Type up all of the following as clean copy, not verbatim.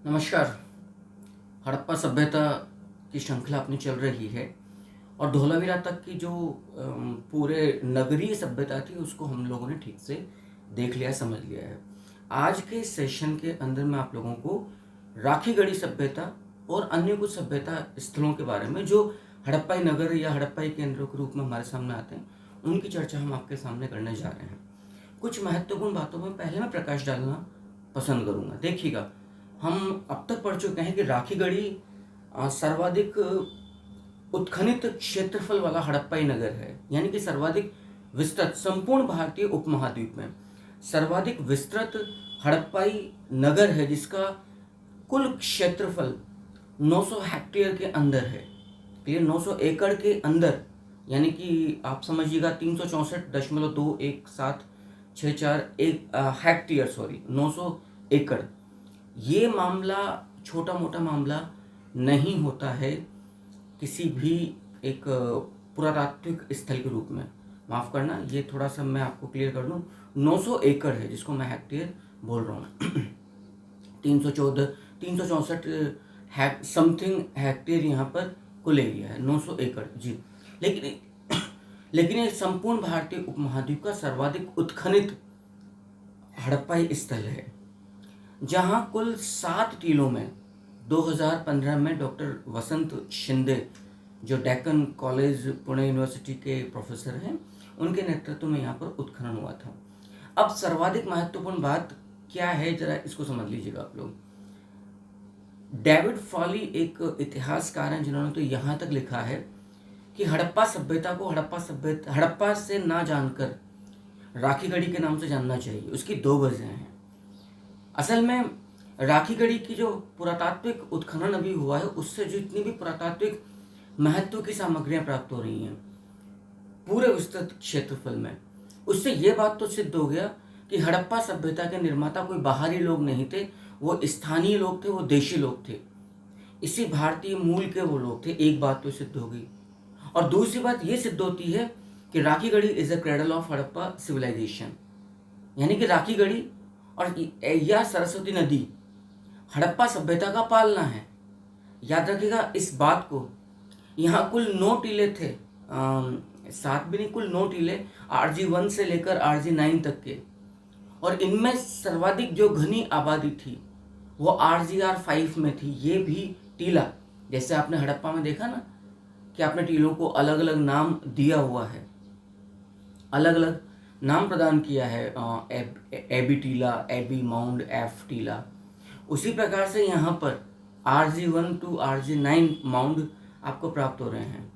नमस्कार। हड़प्पा सभ्यता की श्रृंखला अपनी चल रही है और धोलावीरा तक की जो पूरे नगरीय सभ्यता थी उसको हम लोगों ने ठीक से देख लिया, समझ लिया है। आज के सेशन के अंदर मैं आप लोगों को राखीगढ़ी सभ्यता और अन्य कुछ सभ्यता स्थलों के बारे में जो हड़प्पाई नगर या हड़प्पाई केंद्रों के रूप में हमारे सामने आते हैं उनकी चर्चा हम आपके सामने करने जा रहे हैं। कुछ महत्वपूर्ण बातों में पहले मैं प्रकाश डालना पसंद करूंगा। देखिएगा, हम अब तक पढ़ चुके हैं कि राखीगढ़ी सर्वाधिक उत्खनित क्षेत्रफल वाला हड़प्पाई नगर है, यानी कि सर्वाधिक विस्तृत संपूर्ण भारतीय उपमहाद्वीप में सर्वाधिक विस्तृत हड़प्पाई नगर है जिसका कुल क्षेत्रफल 900 हेक्टेयर के अंदर है। क्लियर, 900 एकड़ के अंदर, यानी कि आप समझिएगा 364.21764 हेक्टेयर, 900 एकड़। ये मामला छोटा मोटा मामला नहीं होता है किसी भी एक पुरातात्विक स्थल के रूप में। माफ़ करना, ये थोड़ा सा मैं आपको क्लियर कर दूं। 900 एकड़ है जिसको मैं हेक्टेयर बोल रहा हूँ। 364 समथिंग हेक्टेयर यहाँ पर कुल एरिया है, 900 एकड़ जी। लेकिन ये संपूर्ण भारतीय उपमहाद्वीप का सर्वाधिक उत्खनित हड़प्पाई स्थल है, जहां कुल 7 टीलों में 2015 में डॉक्टर वसंत शिंदे, जो डेक्कन कॉलेज पुणे यूनिवर्सिटी के प्रोफेसर हैं, उनके नेतृत्व में यहाँ पर उत्खनन हुआ था। अब सर्वाधिक महत्वपूर्ण बात क्या है, जरा इसको समझ लीजिएगा आप लोग। डेविड फॉली एक इतिहासकार हैं जिन्होंने तो यहाँ तक लिखा है कि हड़प्पा सभ्यता को हड़प्पा से ना जानकर राखीगढ़ी के नाम से जानना चाहिए। उसकी 2 वजह हैं। असल में राखीगढ़ी की जो पुरातात्विक उत्खनन अभी हुआ है उससे जितनी भी पुरातात्विक महत्व की सामग्रियां प्राप्त हो रही हैं पूरे विस्तृत क्षेत्रफल में, उससे ये बात तो सिद्ध हो गया कि हड़प्पा सभ्यता के निर्माता कोई बाहरी लोग नहीं थे, वो स्थानीय लोग थे, वो देशी लोग थे, इसी भारतीय मूल के वो लोग थे। एक बात तो सिद्ध हो गई। और दूसरी बात ये सिद्ध होती है कि Rakhigarhi is a cradle of Harappa civilisation, यानी कि राखीगढ़ी और यह सरस्वती नदी हड़प्पा सभ्यता का पालना है। याद रखिएगा इस बात को। यहाँ कुल 9 टीले थे, 7 भी नहीं, कुल 9 टीले, RG1 से लेकर RG9 तक के। और इनमें सर्वाधिक जो घनी आबादी थी वो RGR5 में थी। ये भी टीला, जैसे आपने हड़प्पा में देखा ना कि आपने टीलों को अलग अलग नाम दिया हुआ है, अलग अलग नाम प्रदान किया है, एबी टीला, एबी माउंड, एफ टीला। उसी प्रकार से यहाँ पर RG1 to RG9 माउंड आपको प्राप्त हो रहे हैं।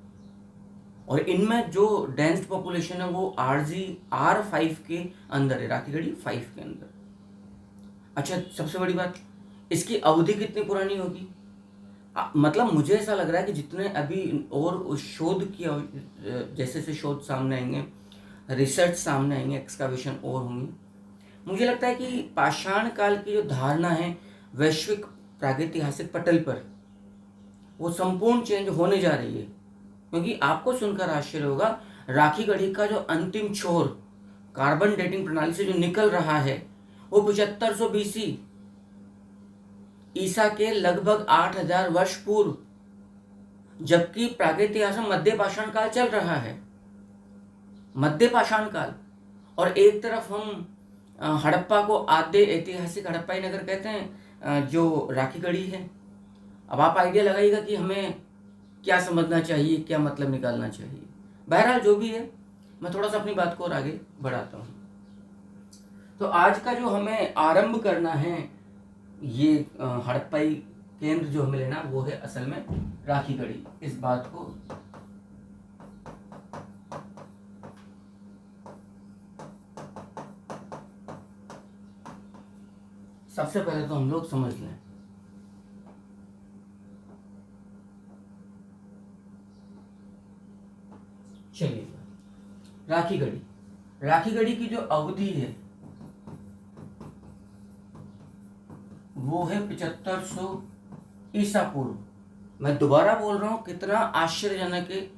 और इनमें जो डेंस पॉपुलेशन है वो RGR5 के अंदर है, राखीगढ़ी 5 के अंदर। अच्छा, सबसे बड़ी बात, इसकी अवधि कितनी पुरानी होगी? मतलब मुझे ऐसा लग रहा है कि जितने अभी और शोध की जैसे जैसे शोध सामने आएंगे, रिसर्च सामने आएंगे, एक्सकावेशन और होंगी, मुझे लगता है कि पाषाण काल की जो धारणा है वैश्विक प्रागैतिहासिक पटल पर, वो संपूर्ण चेंज होने जा रही है। क्योंकि आपको सुनकर आश्चर्य होगा, राखीगढ़ी का जो अंतिम छोर कार्बन डेटिंग प्रणाली से जो निकल रहा है वो 7500 BC, ईसा के लगभग 8000 वर्ष पूर्व, जबकि प्रागैतिहासिक मध्य पाषाण काल चल रहा है, मध्य पाषाण काल। और एक तरफ हम हड़प्पा को आद्य ऐतिहासिक हड़प्पाई नगर कहते हैं, जो राखीगढ़ी है। अब आप आइडिया लगाइएगा कि हमें क्या समझना चाहिए, क्या मतलब निकालना चाहिए। बहरहाल जो भी है, मैं थोड़ा सा अपनी बात को और आगे बढ़ाता हूँ। तो आज का जो हमें आरंभ करना है, ये हड़प्पाई केंद्र जो हमें लेना वो है असल में राखीगढ़ी। इस बात को सबसे पहले तो हम लोग समझ लें। चलिए, राखीगढ़ी की जो अवधि है वो है 7500 ईसा पूर्व। मैं दोबारा बोल रहा हूं, कितना आश्चर्यजनक है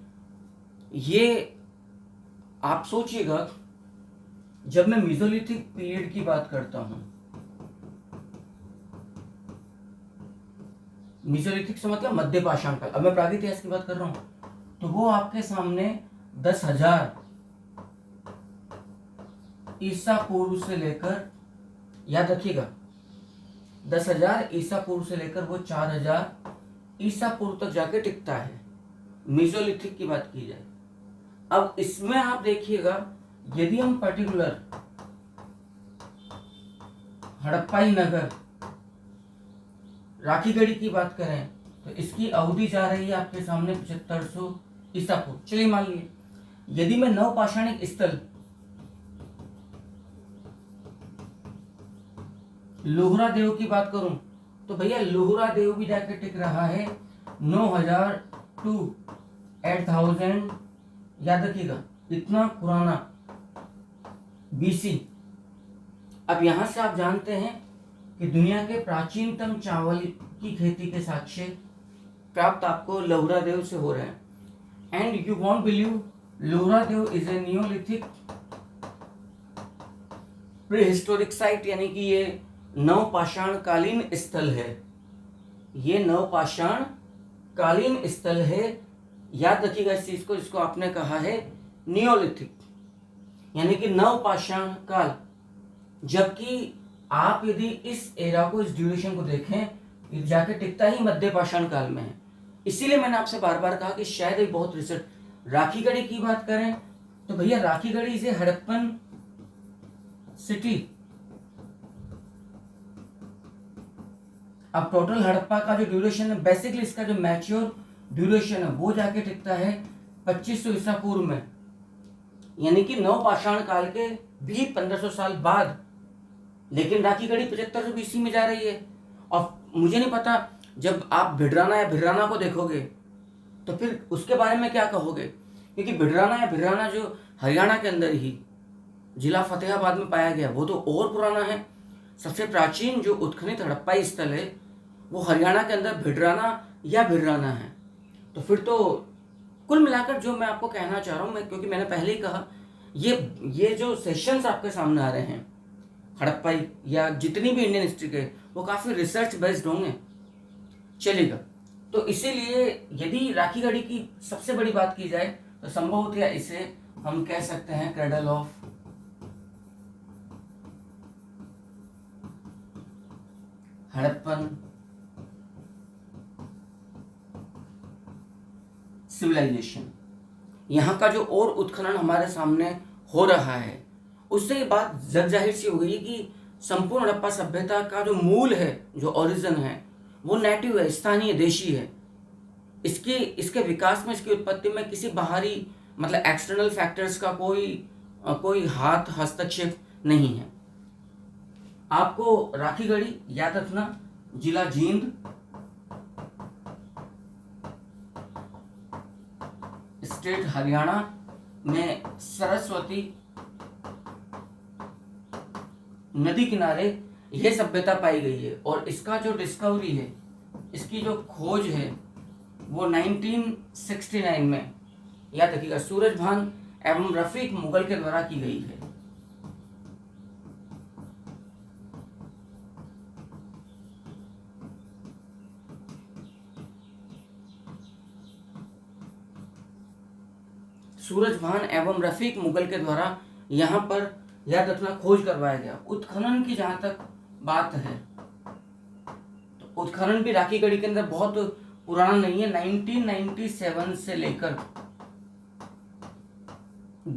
ये। आप सोचिएगा, जब मैं मेसोलिथिक पीरियड की बात करता हूं मेसोलिथिक से मतलब मध्य पाषाण काल। अब मैं प्रागैतिहासिक की बात कर रहा हूँ तो वो आपके सामने 10,000 ईसा पूर्व से लेकर, याद रखिएगा 10,000 ईसा पूर्व से लेकर वो 4,000 ईसा पूर्व तक जाके टिकता है, मेसोलिथिक की बात की जाए। अब इसमें आप देखिएगा, यदि हम पर्टिकुलर हड़प्पाई नगर राखीगढ़ी की बात करें तो इसकी अवधि जा रही है आपके सामने 7500 ईसा पूर्व। चलिए मान लिए यदि मैं नवपाषाणिक स्थल लोहरा देव की बात करूं तो भैया लोहरा देव भी जाके टिक रहा है 9,000 टू 8,000, याद रखिएगा इतना पुराना बीसी। अब यहां से आप जानते हैं कि दुनिया के प्राचीनतम चावल की खेती के साक्ष्य प्राप्त आपको लोहरा देव से हो रहे हैं। And you won't believe, Lohra Dev is a neolithic prehistoric site, यानी कि ये नवपाषाण कालीन स्थल है। ये नवपाषाण कालीन स्थल है, याद रखिएगा इस चीज को, जिसको आपने कहा है नियोलिथिक, यानी कि नवपाषाण काल। जबकि आप यदि इस एरा को, इस ड्यूरेशन को देखें, जाके टिकता ही मध्य पाषाण काल में है। इसीलिए मैंने आपसे बार बार कहा कि शायद ये बहुत रिसर्च। राखीगढ़ी की बात करें तो भैया राखीगढ़ी से हड़प्पन सिटी। अब टोटल हड़प्पा का जो ड्यूरेशन है, बेसिकली इसका जो मैच्योर ड्यूरेशन है वो जाके टिकता है 2500 ईसा पूर्व में, यानी कि नवपाषाण काल के भी 1500 साल बाद। लेकिन राखीगढ़ी 7500 बीसी में जा रही है। और मुझे नहीं पता, जब आप भिडराना या भिडराना को देखोगे तो फिर उसके बारे में क्या कहोगे, क्योंकि भिडराना या भिडराना जो हरियाणा के अंदर ही जिला फतेहाबाद में पाया गया वो तो और पुराना है। सबसे प्राचीन जो उत्खनित हड़प्पाई स्थल है वो हरियाणा के अंदर भिडराना या भिडराना है। तो फिर तो कुल मिलाकर जो मैं आपको कहना चाह रहा हूँ, मैं क्योंकि मैंने पहले ही कहा, ये जो सेशंस आपके सामने आ रहे हैं हड़प्पाई या जितनी भी इंडियन हिस्ट्री के, वो काफ़ी रिसर्च बेस्ड होंगे, चलेगा। तो इसीलिए यदि राखीगढ़ी की सबसे बड़ी बात की जाए तो संभवतः इसे हम कह सकते हैं क्रेडल ऑफ हड़प्पन सिविलाइजेशन। यहाँ का जो और उत्खनन हमारे सामने हो रहा है उससे ये बात जग जाहिर सी हो गई कि संपूर्ण हड़प्पा सभ्यता का जो मूल है, जो ओरिजिन है, वो नेटिव है, स्थानीय देशी है। इसके विकास में, इसकी उत्पत्ति में किसी बाहरी मतलब एक्सटर्नल फैक्टर्स का कोई हाथ हस्तक्षेप नहीं है। आपको राखीगढ़ी याद रखना, जिला जींद, स्टेट हरियाणा में सरस्वती नदी किनारे यह सभ्यता पाई गई है। और इसका जो डिस्कवरी है, इसकी जो खोज है वो 1969 में, याद रखिएगा, सूरजभान एवं रफीक मुगल के द्वारा की गई है। सूरजभान एवं रफीक मुगल के द्वारा यहाँ पर, याद रखना, खोज करवाया गया। उत्खनन की जहां तक बात है तो उत्खनन भी राखीगढ़ी के अंदर बहुत पुराना नहीं है। 1997 से लेकर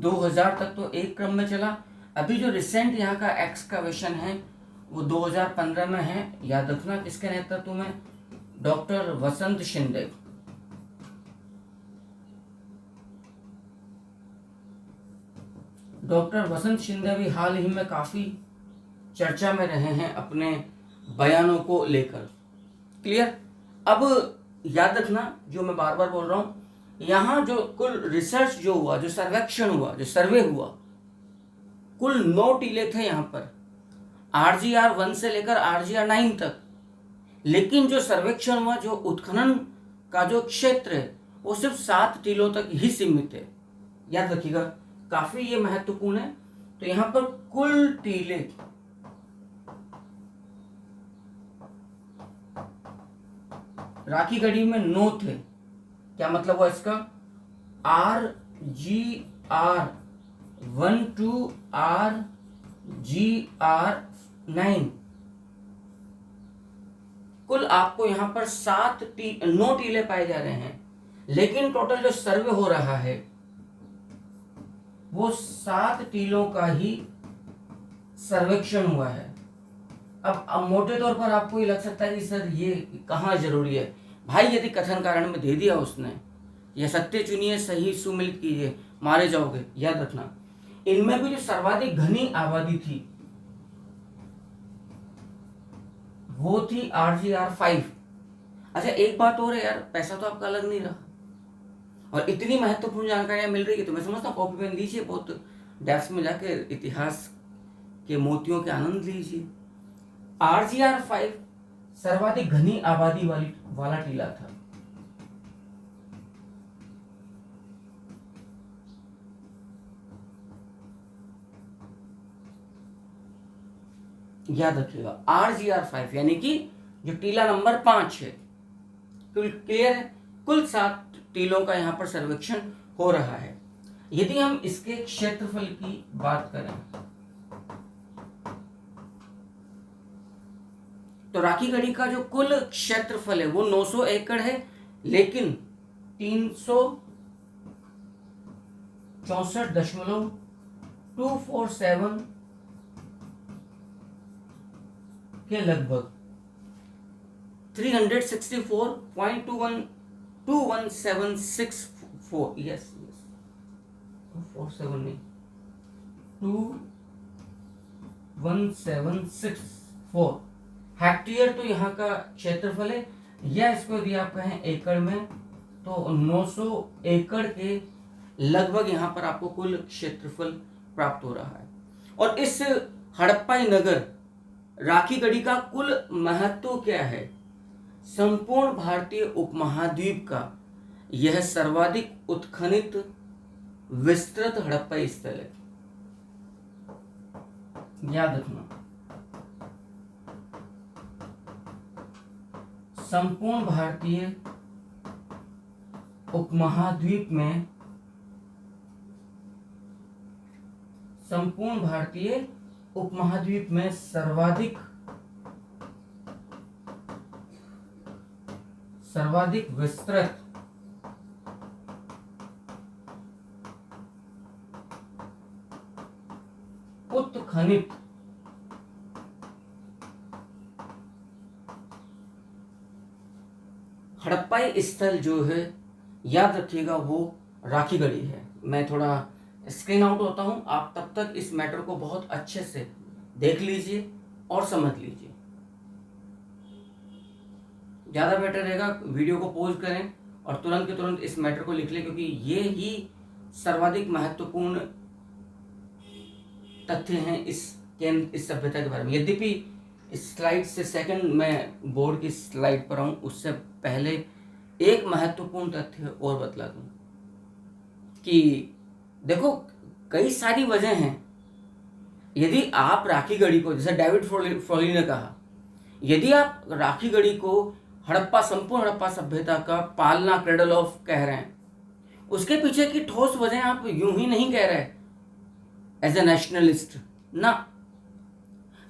2000 तक तो एक क्रम में चला। अभी जो रिसेंट यहाँ का एक्सकवेशन है वो 2015 में है। याद रखना किसके नेतृत्व में, डॉक्टर वसंत शिंदे। डॉक्टर वसंत शिंदे भी हाल ही में काफ़ी चर्चा में रहे हैं अपने बयानों को लेकर। क्लियर। अब याद रखना जो मैं बार बार बोल रहा हूँ, यहाँ जो कुल रिसर्च जो हुआ, जो सर्वेक्षण हुआ, जो सर्वे हुआ, कुल 9 टीले थे यहाँ पर, RGR 1 से लेकर RGR 9 तक। लेकिन जो सर्वेक्षण हुआ, जो उत्खनन का जो क्षेत्र है वो सिर्फ 7 टीलों तक ही सीमित है। याद रखिएगा, काफी ये महत्वपूर्ण है। तो यहां पर कुल टीले 7 राखी गढ़ी में नो थे, क्या मतलब हुआ इसका? RGR1 to RGR9, कुल आपको यहां पर 7 नो टीले पाए जा रहे हैं, लेकिन टोटल जो सर्वे हो रहा है वो 7 टीलों का ही सर्वेक्षण हुआ है। अब मोटे तौर पर आपको ये लग सकता है कि सर ये कहाँ जरूरी है? भाई यदि कथन कारण में दे दिया उसने, यह सत्य चुनिए सही सुमिलित कीजिए, मारे जाओगे, याद रखना। इनमें भी जो सर्वाधिक घनी आबादी थी वो थी RGR5। अच्छा एक बात और है यार, पैसा तो आपका अलग नहीं रहा और इतनी महत्वपूर्ण जानकारियां मिल रही है तो मैं समझता हूँ कॉपी पेन लीजिए, बहुत डेप्थ में जाके इतिहास के मोतियों के आनंद लीजिए। RGR5 सर्वाधिक घनी आबादी वाला टीला था। याद रखिएगा RGR5 यानी कि जो टीला नंबर 5 है। क्लियर है? कुल 7 टीलों का यहां पर सर्वेक्षण हो रहा है। यदि हम इसके क्षेत्रफल की बात करें तो राखी गढ़ी का जो कुल क्षेत्रफल है वो 900 एकड़ है, लेकिन 364.247 के लगभग 364.21764, यस 247 नहीं 21764 हेक्टेयर तो यहाँ का क्षेत्रफल है, या इसको यदि आप कहें एकड़ में तो 900 एकड़ के लगभग यहाँ पर आपको कुल क्षेत्रफल प्राप्त हो रहा है। और इस हड़प्पाई नगर राखी गढ़ी का कुल महत्व क्या है? संपूर्ण भारतीय उपमहाद्वीप का यह सर्वाधिक उत्खनित विस्तृत हड़प्पाई स्थल है। याद रखना, संपूर्ण भारतीय उपमहाद्वीप में सर्वाधिक विस्तृत उत्खनित हड़प्पाई स्थल जो है, याद रखिएगा वो राखी गढ़ी है। मैं थोड़ा स्क्रीन आउट होता हूं, आप तब तक इस मैटर को बहुत अच्छे से देख लीजिए और समझ लीजिए। ज़्यादा बेटर रहेगा वीडियो को पॉज करें और तुरंत के तुरंत इस मैटर को लिख लें, क्योंकि ये ही सर्वाधिक महत्वपूर्ण तथ्य हैं इस सभ्यता के बारे में। यद्यपि इस स्लाइड से सेकंड मैं बोर्ड की स्लाइड पर आऊँ उससे पहले एक महत्वपूर्ण तथ्य और बतला दूं कि देखो कई सारी वजह हैं। यदि आप राखी गढ़ी को, जैसे डेविड फ्रोली ने कहा, यदि आप राखी गढ़ी को संपूर्ण हड़प्पा सभ्यता का पालना क्रेडल ऑफ कह रहे हैं, उसके पीछे की ठोस वजह आप यूं ही नहीं कह रहे एज ए नेशनलिस्ट ना।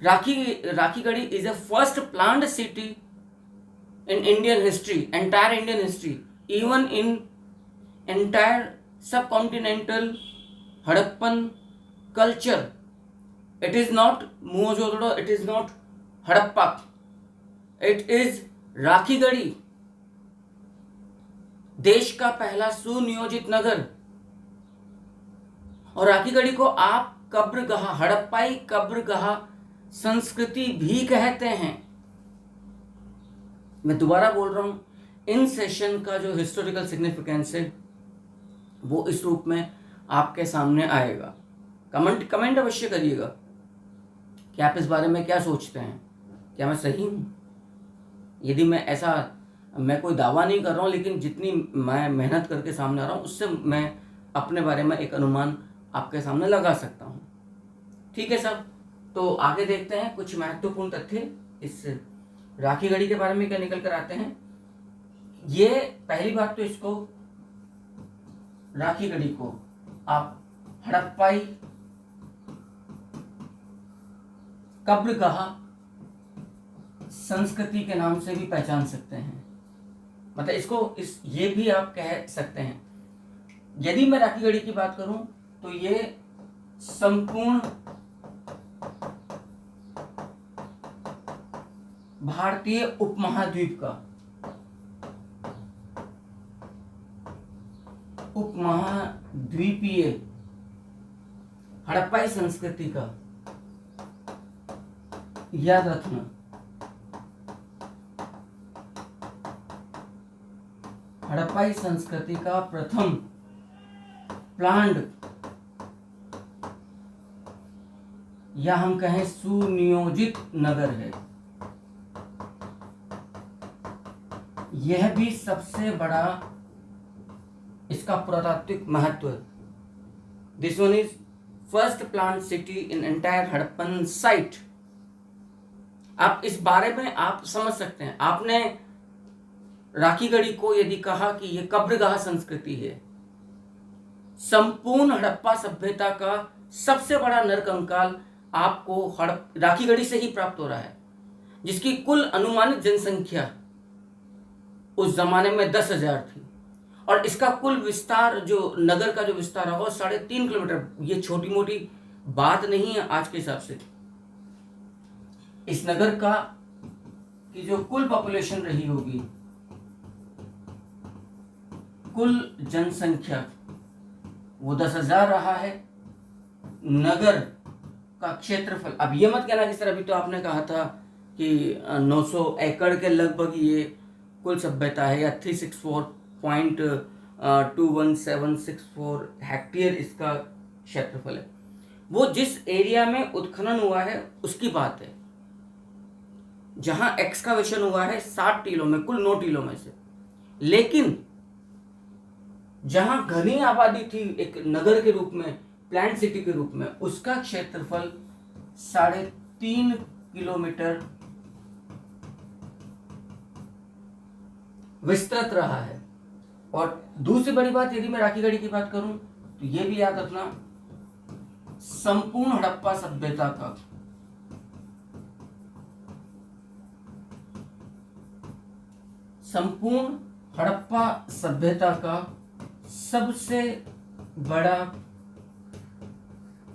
Rakhi Garhi is a first planned city in Indian history, entire Indian history, even in entire subcontinental Harappan culture. It is not Mohenjodaro, it is not Harappa, it is Rakhi Garhi, देश का पहला सुनियोजित नगर। और राखी गढ़ी को आप कब्रगाह, हड़प्पाई कब्रगाह संस्कृति भी कहते हैं। मैं दोबारा बोल रहा हूं, इन सेशन का जो हिस्टोरिकल सिग्निफिकेंस है वो इस रूप में आपके सामने आएगा। कमेंट अवश्य करिएगा कि आप इस बारे में क्या सोचते हैं, क्या मैं सही हूं? यदि मैं कोई दावा नहीं कर रहा हूं, लेकिन जितनी मैं मेहनत करके सामने आ रहा हूं उससे मैं अपने बारे में एक अनुमान आपके सामने लगा सकता हूं। ठीक है साहब, तो आगे देखते हैं कुछ महत्वपूर्ण तथ्य इस राखी गढ़ी के बारे में क्या निकल कर आते हैं। ये पहली बात तो इसको राखी गढ़ी को आप हड़प्पाई कब्रगाह संस्कृति के नाम से भी पहचान सकते हैं। मतलब इसको ये भी आप कह सकते हैं। यदि मैं राखी गढ़ी की बात करूं तो ये संपूर्ण भारतीय उपमहाद्वीप का उपमहाद्वीपीय हड़प्पाई संस्कृति का, याद रखना, हड़प्पाई संस्कृति का प्रथम प्लान्ड या हम कहें सुनियोजित नगर है। यह भी सबसे बड़ा इसका पुरातात्विक महत्व है। This one is first plant city in entire Harappan site. आप इस बारे में आप समझ सकते हैं। आपने राखी गढ़ी को यदि कहा कि यह कब्रगाह संस्कृति है, संपूर्ण हड़प्पा सभ्यता का सबसे बड़ा नरकंकाल आपको राखी गढ़ी से ही प्राप्त हो रहा है, जिसकी कुल अनुमानित जनसंख्या उस जमाने में 10,000 थी और इसका कुल विस्तार, जो नगर का जो विस्तार है वो 3.5 किलोमीटर। ये छोटी मोटी बात नहीं है आज के हिसाब से। इस नगर का की जो कुल पॉपुलेशन रही होगी, कुल जनसंख्या वो 10,000 रहा है। नगर का क्षेत्रफल, अब ये मत कहना कि सर अभी तो आपने कहा था कि 900 एकड़ के लगभग ये कुल सभ्यता है या 364.21764 हेक्टेयर इसका क्षेत्रफल है। वो जिस एरिया में उत्खनन हुआ है उसकी बात है। जहां एक्सकावेशन हुआ है 60 टीलों में, कुल 9 टीलों में से। लेकिन जहां घनी आबादी थी एक नगर के रूप में, प्लांट सिटी के रूप में, उसका क्षेत्रफल 3.5 किलोमीटर विस्तृत रहा है। और दूसरी बड़ी बात, यदि मैं राखी गढ़ी की बात करूं तो यह भी याद रखना, संपूर्ण हड़प्पा सभ्यता का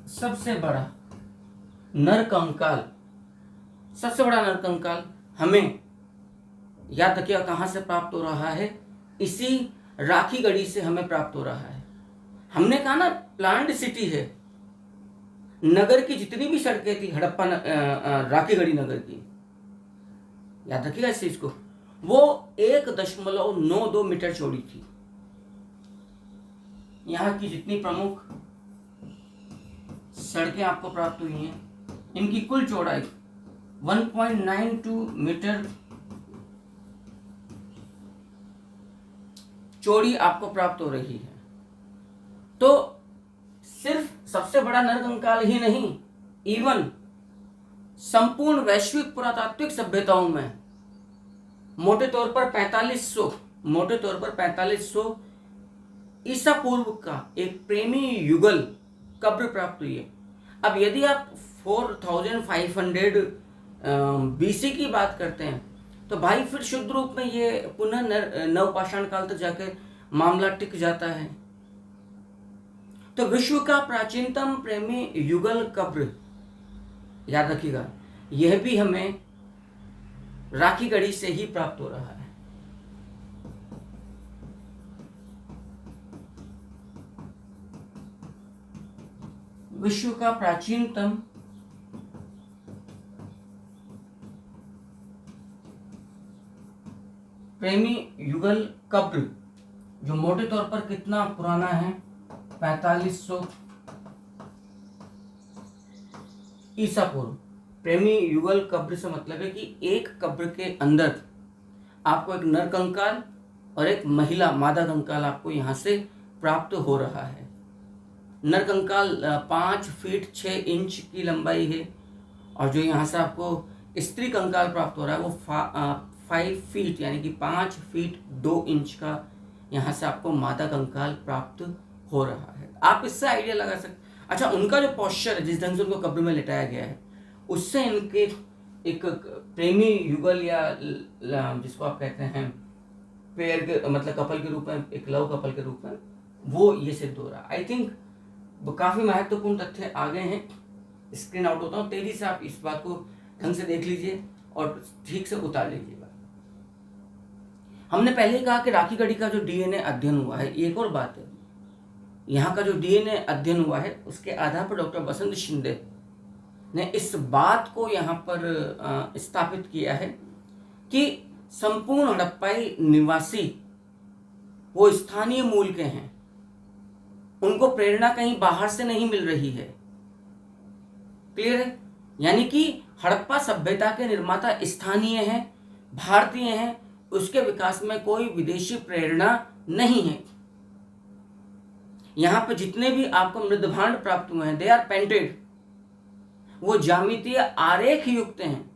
सबसे बड़ा नरकंकाल हमें याद रखिएगा कहां से प्राप्त हो रहा है। इसी राखी गढ़ी से हमें प्राप्त हो रहा है। हमने कहा ना प्लांट सिटी है। नगर की जितनी भी सड़कें थी हड़प्पा राखी गढ़ी नगर की, याद रखिएगा इस चीज को, वो 1.92 मीटर चौड़ी थी। यहाँ की जितनी प्रमुख सड़कें आपको प्राप्त हुई हैं, इनकी कुल चौड़ाई 1.92 मीटर चौड़ी आपको प्राप्त हो रही है। तो सिर्फ सबसे बड़ा नरकंकाल ही नहीं, इवन संपूर्ण वैश्विक पुरातात्विक सभ्यताओं में मोटे तौर पर 4500 ईसा पूर्व का एक प्रेमी युगल कब्र प्राप्त हुई है। अब यदि आप 4500 बीसी की बात करते हैं तो भाई फिर शुद्ध रूप में ये पुनः नवपाषाण काल तक जाकर मामला टिक जाता है। तो विश्व का प्राचीनतम प्रेमी युगल कब्र, याद रखिएगा, यह भी हमें राखी गढ़ी से ही प्राप्त हो रहा है। विश्व का प्राचीनतम प्रेमी युगल कब्र, जो मोटे तौर पर कितना पुराना है, 4500 ईसा पूर्व। प्रेमी युगल कब्र से मतलब है कि एक कब्र के अंदर आपको एक नरकंकाल और एक महिला मादा कंकाल आपको यहाँ से प्राप्त हो रहा है। नरकंकाल 5 फीट 6 इंच की लंबाई है और जो यहाँ से आपको स्त्री कंकाल प्राप्त हो रहा है वो 5 फीट यानी कि 5 फीट 2 इंच का यहाँ से आपको मादा कंकाल प्राप्त हो रहा है। आप इससे आइडिया लगा सकते। अच्छा, उनका जो पॉस्चर है, जिस ढंग से उनको कब्र में लिटाया गया है, उससे इनके एक प्रेमी युगल या जिसको आप कहते हैं पेयर के मतलब कपल के रूप में, एक लव कपल के रूप में, वो ये सिद्ध हो रहा है। आई थिंक काफ़ी महत्वपूर्ण तथ्य आ गए हैं। स्क्रीन आउट होता हूँ, तेजी से आप इस बात को ढंग से देख लीजिए और ठीक से उतार लीजिएगा। हमने पहले ही कहा कि राखी गढ़ी का जो डीएनए अध्ययन हुआ है, एक और बात है, यहाँ का जो डीएनए अध्ययन हुआ है उसके आधार पर डॉक्टर बसंत शिंदे ने इस बात को यहाँ पर स्थापित किया है कि संपूर्ण हड़प्पाई निवासी वो स्थानीय मूल के हैं, उनको प्रेरणा कहीं बाहर से नहीं मिल रही है। क्लियर है? यानी कि हड़प्पा सभ्यता के निर्माता स्थानीय हैं, भारतीय हैं, उसके विकास में कोई विदेशी प्रेरणा नहीं है। यहां पर जितने भी आपको मृदभांड प्राप्त हुए हैं, दे आर पेंटेड, वो ज्यामितीय आरेख युक्त हैं।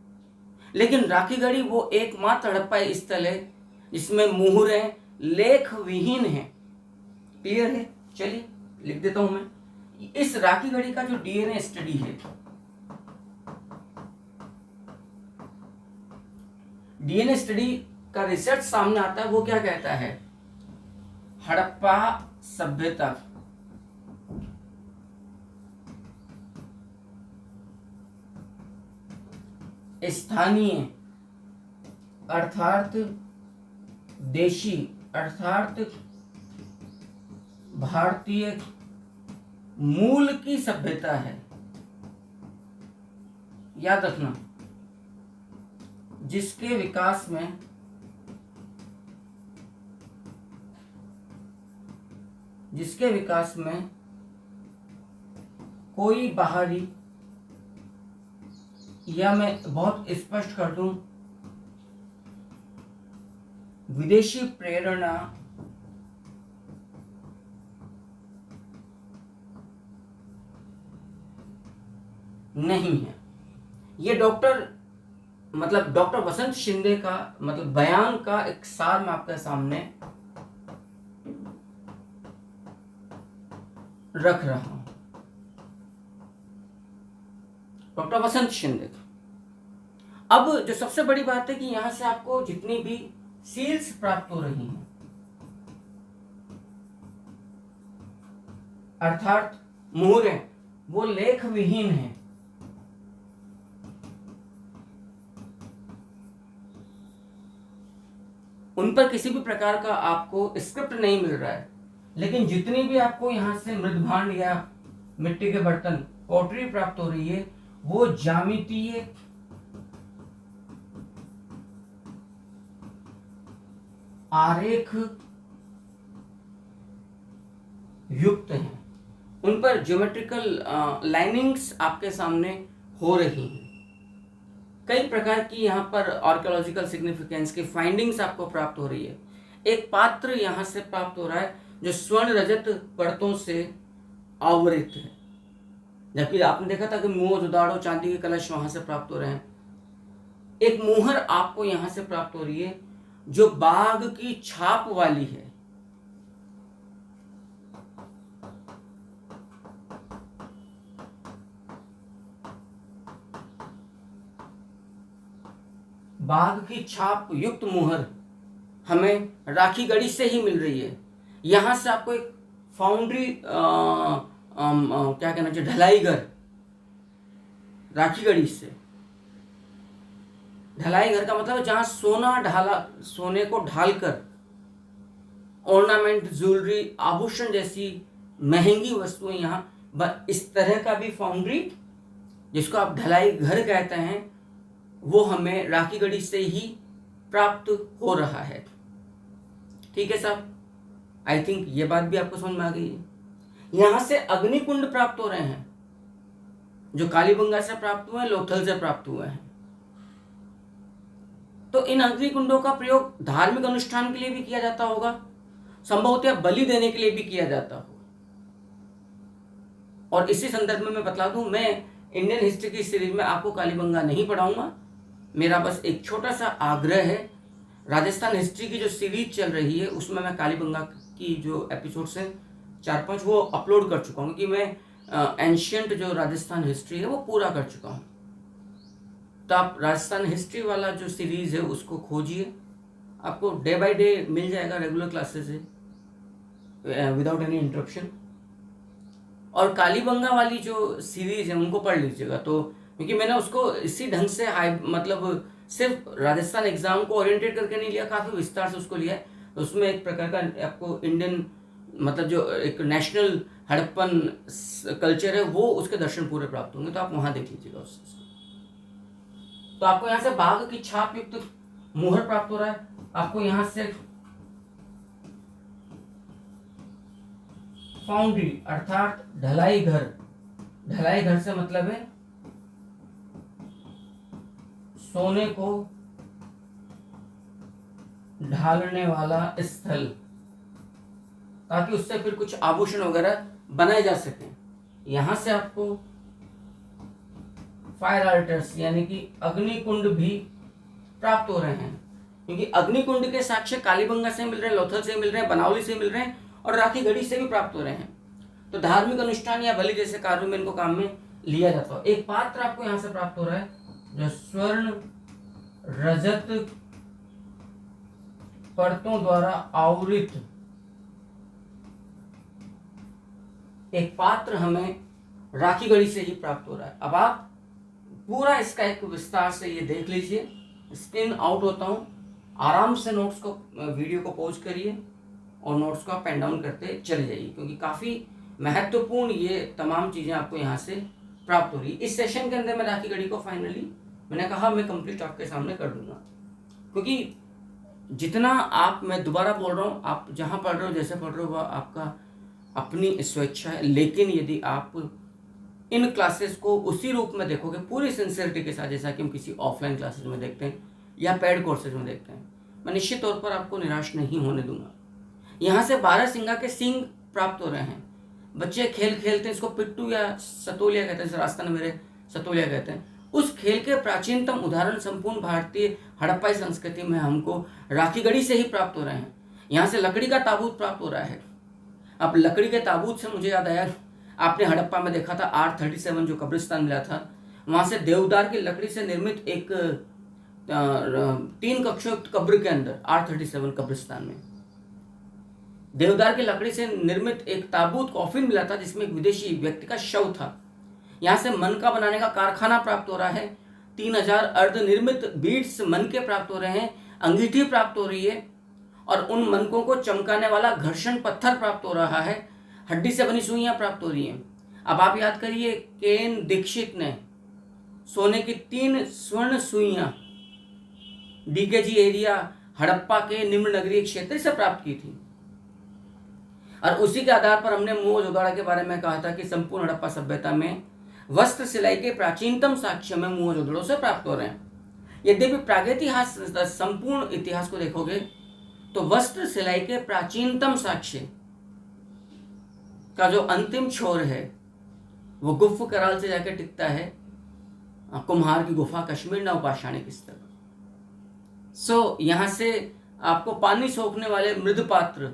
लेकिन राखी गढ़ी वो एकमात्र हड़प्पा स्थल है जिसमें मुहरें लेख विहीन है। क्लियर है? चलिए लिख देता हूं मैं। इस राखी गढ़ी का जो डीएनए स्टडी है, डीएनए स्टडी का रिसर्च सामने आता है, वो क्या कहता है? हड़प्पा सभ्यता स्थानीय अर्थात देशी अर्थात भारतीय मूल की सभ्यता है। याद रखना, जिसके विकास में कोई बाहरी, या मैं बहुत स्पष्ट कर दूं, विदेशी प्रेरणा नहीं है। ये डॉक्टर बसंत शिंदे का बयान का एक सार मैं आपके सामने रख रहा हूं। डॉक्टर बसंत शिंदे। अब जो सबसे बड़ी बात है कि यहां से आपको जितनी भी सील्स प्राप्त हो रही हैं, अर्थात मुहरें, वो लेख विहीन हैं। उन पर किसी भी प्रकार का आपको स्क्रिप्ट नहीं मिल रहा है। लेकिन जितनी भी आपको यहां से मृदभांड या मिट्टी के बर्तन, पॉटरी प्राप्त हो रही है, वो ज्यामितीय आरेख युक्त हैं। उन पर ज्योमेट्रिकल लाइनिंग्स आपके सामने हो रही हैं। कई प्रकार की यहाँ पर आर्कियोलॉजिकल सिग्निफिकेंस की फाइंडिंग्स आपको प्राप्त हो रही है। एक पात्र यहाँ से प्राप्त हो रहा है जो स्वर्ण रजत परतों से आवृत है, जबकि आपने देखा था कि मोज उदाड़ो चांदी के कलश वहां से प्राप्त हो रहे हैं। एक मुहर आपको यहां से प्राप्त हो रही है जो बाघ की छाप वाली है। बाघ की छाप युक्त मुहर हमें राखी गढ़ी से ही मिल रही है। यहां से आपको एक फाउंड्री क्या कहना चाहिए, ढलाई घर, राखी गढ़ी से। ढलाई घर का मतलब जहां सोने को ढालकर ऑर्नामेंट, ज्वेलरी, आभूषण जैसी महंगी वस्तुएं यहाँ, इस तरह का भी फाउंड्री जिसको आप ढलाई घर कहते हैं, वो हमें राखी गढ़ी से ही प्राप्त हो रहा है। ठीक है साहब, आई थिंक ये बात भी आपको समझ में आ गई है। यहां से अग्निकुंड प्राप्त हो रहे हैं जो कालीबंगा से प्राप्त हुए हैं, लोथल से प्राप्त हुए हैं। तो इन अग्निकुंडों का प्रयोग धार्मिक अनुष्ठान के लिए भी किया जाता होगा, संभवतः बलि देने के लिए भी किया जाता हो। और इसी संदर्भ में मैं बता दूं, मैं इंडियन हिस्ट्री की सीरीज में आपको कालीबंगा नहीं पढ़ाऊंगा। मेरा बस एक छोटा सा आग्रह है राजस्थान हिस्ट्री की जो सीरीज चल रही है उसमें मैं कालीबंगा की जो एपिसोड्स हैं 4-5 वो अपलोड कर चुका हूँ, क्योंकि मैं एंशियंट जो राजस्थान हिस्ट्री है वो पूरा कर चुका हूँ। तो आप राजस्थान हिस्ट्री वाला जो सीरीज है उसको खोजिए, आपको डे बाय डे मिल जाएगा रेगुलर क्लासेस है विदाउट एनी इंटरप्शन। और कालीबंगा वाली जो सीरीज है उनको पढ़ लीजिएगा, तो क्योंकि मैंने उसको इसी ढंग से मतलब सिर्फ राजस्थान एग्जाम को ओरिएंटेड करके नहीं लिया, काफ़ी विस्तार से उसको लिया है। तो उसमें एक प्रकार का आपको इंडियन मतलब जो एक नेशनल हड़प्पन कल्चर है वो उसके दर्शन पूरे प्राप्त होंगे, तो आप वहाँ देख लीजिएगा उस चीज़ को। तो आपको यहाँ से बाघ की छाप युक्त मुहर प्राप्त हो रहा है। आपको यहाँ से फाउंड्री अर्थात ढलाई घर से मतलब है सोने को ढालने वाला स्थल, ताकि उससे फिर कुछ आभूषण वगैरह बनाए जा सके। यहां से आपको फायर आल्टर्स यानी कि अग्निकुंड भी प्राप्त हो रहे हैं, क्योंकि अग्निकुंड के साक्ष्य कालीबंगा से मिल रहे हैं, लोथल से मिल रहे हैं, बनावली से मिल रहे हैं और राखीगढ़ी से भी प्राप्त हो रहे हैं। तो धार्मिक अनुष्ठान या बलि जैसे कार्यों में इनको काम में लिया जाता है। एक पात्र आपको यहां से प्राप्त हो रहा है जो स्वर्ण रजत परतों द्वारा आवृत एक पात्र हमें राखीगढ़ी से ही प्राप्त हो रहा है। अब आप पूरा इसका एक विस्तार से ये देख लीजिए। स्क्रीन आउट होता हूं, आराम से नोट्स को वीडियो को पॉज करिए और नोट्स को आप पेन डाउन करते चले जाइए, क्योंकि काफ़ी महत्वपूर्ण ये तमाम चीज़ें आपको यहाँ से प्राप्त हो रही है। इस सेशन के अंदर मैं राखीगढ़ी को फाइनली मैंने कहा मैं कंप्लीट आपके सामने कर दूंगा, क्योंकि जितना आप, मैं दोबारा बोल रहा हूँ, आप जहाँ पढ़ रहे हो जैसे पढ़ रहे हो वह आपका अपनी स्वेच्छा है, लेकिन यदि आप इन क्लासेस को उसी रूप में देखोगे पूरी सिंसियरिटी के साथ जैसा कि हम किसी ऑफलाइन क्लासेस में देखते हैं या पेड कोर्सेज में देखते हैं, मैं निश्चित तौर पर आपको निराश नहीं होने दूंगा। यहाँ से 12 सिंगा के सींग प्राप्त हो रहे हैं। बच्चे खेल खेलते हैं, इसको पिट्टू या सतोलिया कहते हैं, राजस्थान में मेरे सतोलिया कहते हैं। उस खेल के प्राचीनतम उदाहरण संपूर्ण भारतीय हड़प्पाई संस्कृति में हमको राखीगढ़ी से ही प्राप्त हो रहे हैं। यहाँ से लकड़ी का ताबूत प्राप्त हो रहा है। अब लकड़ी के ताबूत से मुझे याद आया, आपने हड़प्पा में देखा था R37 जो कब्रिस्तान मिला था, वहाँ से देवदार की लकड़ी से निर्मित एक 3 कक्षों कब्र के अंदर R37 कब्रिस्तान में देवदार की लकड़ी से निर्मित एक ताबूत कॉफिन मिला था, जिसमें एक विदेशी व्यक्ति का शव था। यहाँ से मनका बनाने का कारखाना प्राप्त हो रहा है। 3000 अर्धनिर्मित बीड्स मनके प्राप्त हो रहे हैं, अंगीठी प्राप्त हो रही है और उन मनकों को चमकाने वाला घर्षण पत्थर प्राप्त हो रहा है। हड्डी से बनी सुइयां प्राप्त हो रही हैं। अब आप याद करिए, केन दीक्षित ने सोने की 3 स्वर्ण सुइयां डीकेजी एरिया हड़प्पा के निम्न नगरीय क्षेत्र से प्राप्त की थी, और उसी के आधार पर हमने मोहजोदड़ो के बारे में कहा था कि संपूर्ण हड़प्पा सभ्यता में वस्त्र सिलाई के प्राचीनतम साक्ष्य में मोहजोदड़ो से प्राप्त हो रहे हैं। यद्यपि प्रागैतिहास संपूर्ण इतिहास को देखोगे तो वस्त्र सिलाई के प्राचीनतम साक्ष्य का जो अंतिम छोर है वो गुफ कराल से जाकर टिकता है कुम्हार की गुफा, कश्मीर नवपाषाणिक स्तर। यहाँ से आपको पानी सोखने वाले मृद पात्र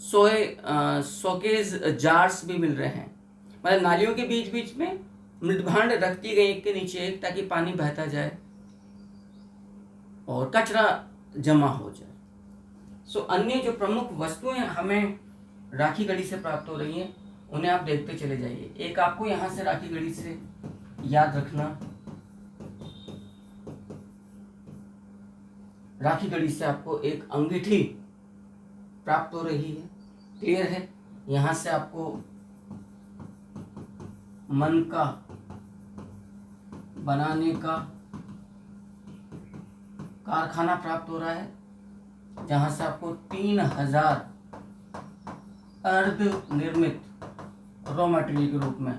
सोकेज जार्स भी मिल रहे हैं, मतलब नालियों के बीच बीच में मृद भांड रख दी गई एक के नीचे एक, ताकि पानी बहता जाए और कचरा जमा हो जाए। अन्य जो प्रमुख वस्तुएं हमें राखीगढ़ी से प्राप्त हो रही हैं उन्हें आप देखते चले जाइए। एक आपको यहाँ से राखीगढ़ी से याद रखना, राखीगढ़ी से आपको एक अंगीठी प्राप्त हो रही है, क्लियर है। यहाँ से आपको मनका बनाने का कारखाना प्राप्त हो रहा है, जहाँ से आपको 3000 अर्ध निर्मित रॉ मटेरियल के रूप में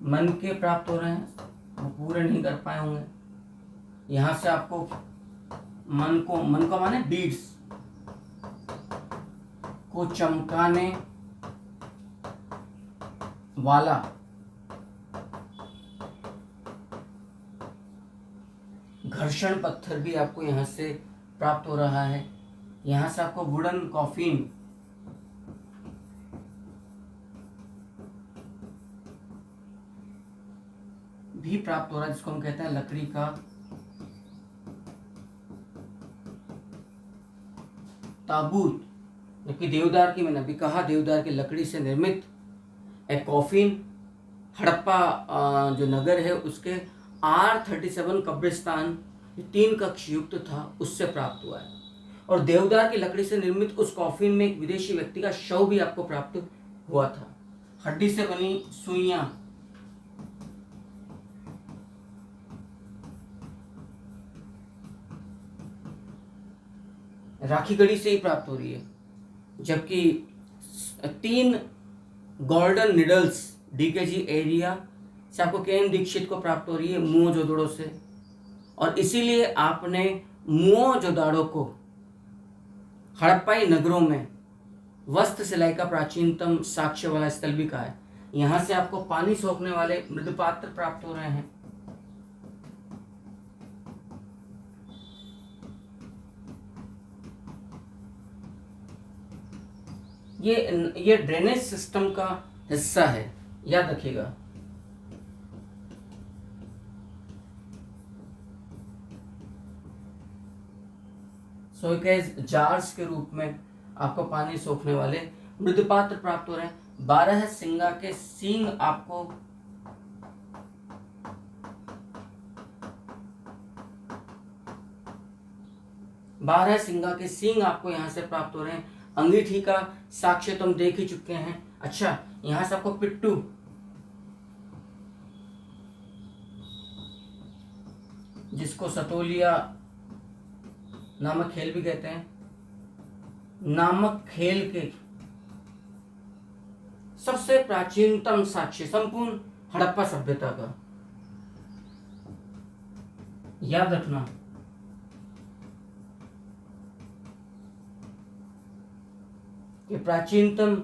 मनके प्राप्त हो रहे हैं, वो पूरे नहीं कर पाए होंगे। यहाँ से आपको मनका माने बीड्स को चमकाने वाला घर्षण पत्थर भी आपको यहाँ से प्राप्त हो रहा है। यहाँ से आपको वुडन कॉफिन भी प्राप्त हो रहा है, जिसको हम कहते हैं लकड़ी का ताबूत। जबकि देवदार की, मैंने अभी कहा, देवदार की लकड़ी से निर्मित एक कॉफिन हड़प्पा जो नगर है उसके R37 कब्रिस्तान 3 कक्ष युक्त था उससे प्राप्त हुआ है। और देवदार की लकड़ी से निर्मित उस कॉफिन में एक विदेशी व्यक्ति का शव भी आपको प्राप्त हुआ था। हड्डी से बनी सुइयां, राखी गढ़ी से ही प्राप्त हो रही है। जबकि 3 गोल्डन निडल्स डीकेजी एरिया से आपको केन दीक्षित को प्राप्त हो रही है मोहनजोदड़ो से। और इसीलिए आपने मोहनजोदड़ो को हड़प्पाई नगरों में वस्त्र सिलाई का प्राचीनतम साक्ष्य वाला स्थल भी कहा है। यहां से आपको पानी सोखने वाले मृदपात्र प्राप्त हो रहे हैं। ये ड्रेनेज सिस्टम का हिस्सा है, याद रखिएगा। सोइकेज जार्स के रूप में आपको पानी सोखने वाले मृदपात्र प्राप्त हो रहे हैं। 12 सिंगा के सींग आपको यहां से प्राप्त हो रहे हैं। अंगीठी का साक्ष्य तो हम देख ही चुके हैं। अच्छा, यहां से आपको पिट्टू, जिसको सतोलिया नामक खेल भी कहते हैं, नामक खेल के सबसे प्राचीनतम साक्ष्य संपूर्ण हड़प्पा सभ्यता का, याद रखना। ये प्राचीनतम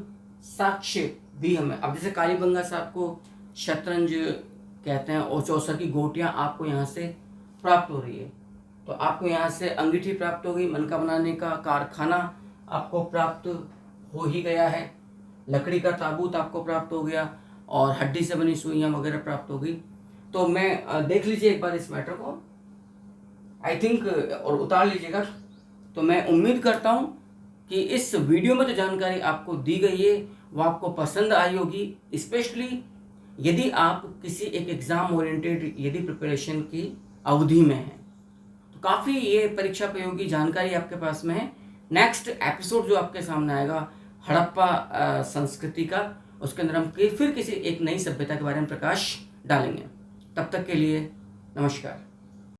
साक्ष्य भी हमें, अब जैसे कालीबंगा से आपको शतरंज कहते हैं और चौसर की गोटियां आपको यहाँ से प्राप्त हो रही है। तो आपको यहाँ से अंगीठी प्राप्त हो गई, मनका बनाने का कारखाना आपको प्राप्त हो ही गया है, लकड़ी का ताबूत आपको प्राप्त हो गया और हड्डी से बनी सुइयां वगैरह प्राप्त हो गई। तो मैं देख लीजिए एक बार इस मैटर को, आई थिंक, और उतार लीजिएगा। तो मैं उम्मीद करता हूँ कि इस वीडियो में जो जानकारी आपको दी गई है वो आपको पसंद आई होगी, स्पेशली यदि आप किसी एक एग्ज़ाम ओरिएंटेड यदि प्रिपरेशन की अवधि में हैं, तो काफ़ी ये परीक्षा उपयोगी जानकारी आपके पास में है। नेक्स्ट एपिसोड जो आपके सामने आएगा हड़प्पा संस्कृति का, उसके अंदर हम फिर किसी एक नई सभ्यता के बारे में प्रकाश डालेंगे। तब तक के लिए नमस्कार।